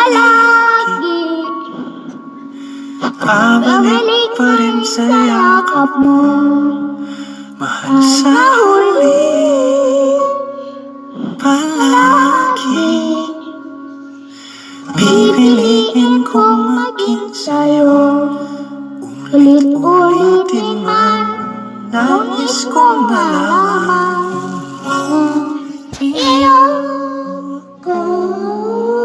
palagi. Babalik pa rin sa yakap mo, mahal sa huli. Palagi pipiliin kong maging sa'yo. Ulit-ulitin man, nais kong malaman. Iyo ko.